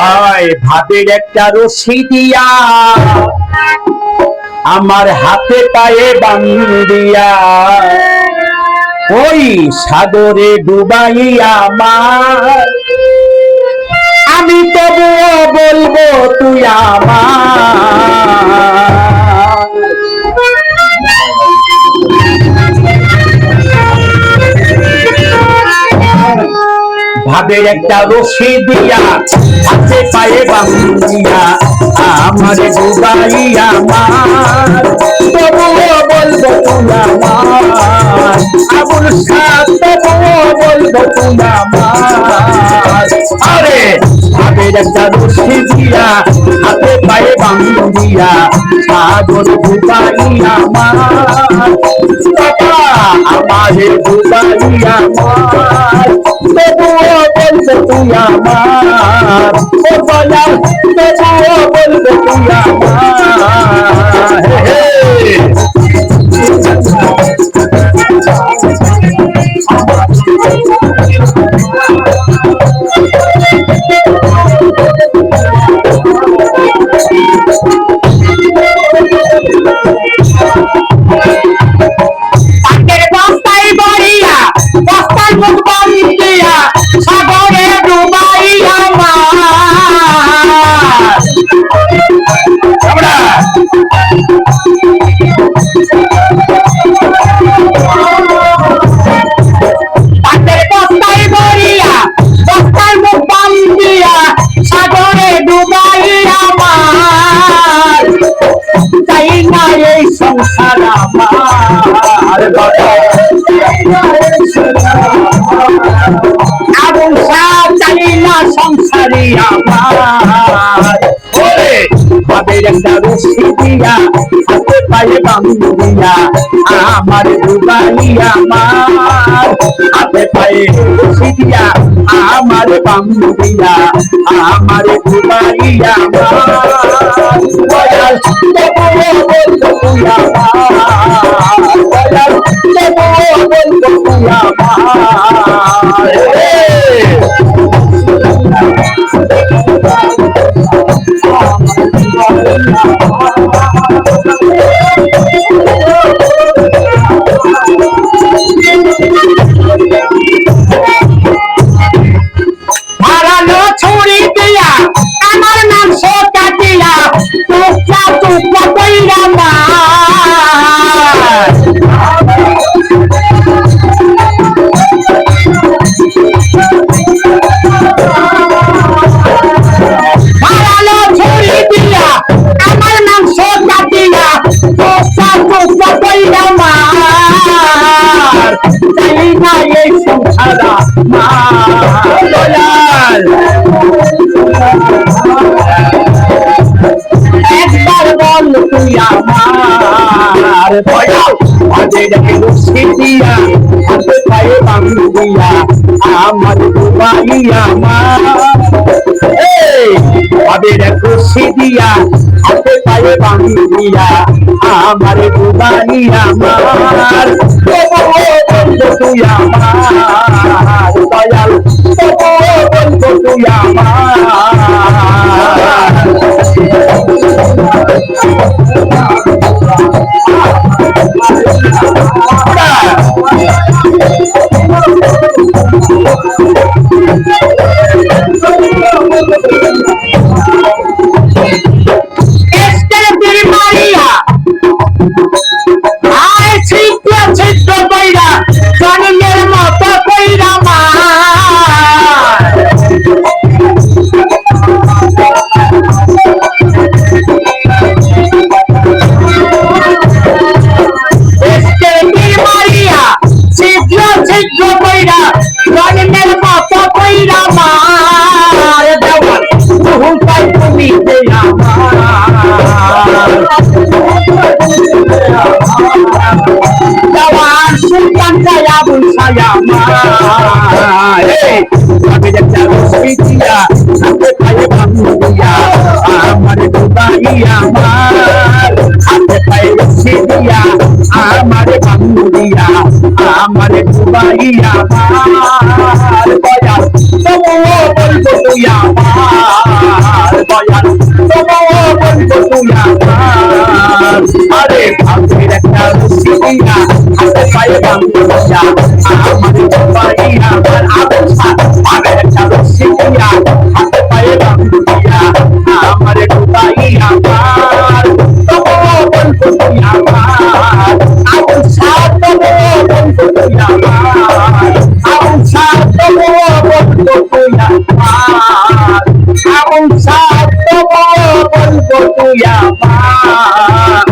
আয় ভাবের একটা রশি দিয়া আমার হাতে পায়ে বান্ধিয়া ওই সাগরে ডুবাইয়া আমার আমি তবুও বলবো তুই আমার ভাবের একটা রশি দিয়া হাতে পায়ে বান্ধিয়া আমার ডুবাইয়া আমার তবুও বলবো তুই আমার আবুল শাহ তবুও বলবো তুই আমার আরে ভাবের একটা রশি দিয়া হাতে পায়ে বান্ধিয়া সাগর ডুবাইয়া আমার আমারে ডুবাইয়া আমার তবুও বলবো তুই আমার ও দয়াল তবুও বলবো তুই আমার সাগরে ডুবাইয়া চাই না এই সংসার আমার আবুল শাহ চাই না সংসারী আমার ভাবের একটা রশি দিয়া হাতে পায়ে বান্ধিয়া আমার ডুবাইয়া আমার হাতে পায়ে রশি দিয়া আমার বান্ধিয়া আমার ডুবাইয়া আমার দয়াল তবুও বলবো তুই আমার দয়াল তবুও বলবো তুই আমার হারানো ছুরি দিয়া আমার নাম সোটা দিয়া টুকরা টুকরা কইরা হারানো ছুরি দিয়া আমার নাম সোটা দিয়া টুকরা টুকরা কইরা চাই না এই সংসার দয়াল একবার বল তুই আমার দয়াল ভাবের রশি দিয়া হাতে পায়ে বান্ধিয়া আমার ডুবাইয়া আমার ভাবের রশি দিয়া হাতে পায়ে বান্ধিয়া আমার ডুবাইয়া আমার তবুও বলবো তুই আমার দয়াল তবুও বলবো তুই সুলতান আবুল শাহ আমি একটা রশি দিয়া হাতে পায়ে বান্ধিয়া আমার ডুবাইয়া আমার হাতে পায়ে রশি দিয়া আমার বান্ধিয়া আমার ডুবাইয়া আমার দয়াল তবুও বলবো তুই আমার দয়াল তবুও বলবো তুই আমার। আরে ভাবের একটা রশি দিয়া হাতে পায়ে বাঁধিয়া আমার ভাই আমার আবুল সাদ, ভাবের একটা রশি দিয়া হাতে পায়ে বাঁধিয়া আমার ভাই আমার তবুও বলবো তুই আমার। আবুল সাদ তবুও বলবো তুই আমার, আবুল সাদ তবুও বলবো তুই আমার, আবুল সাদ তবুও বলবো তুই আমার।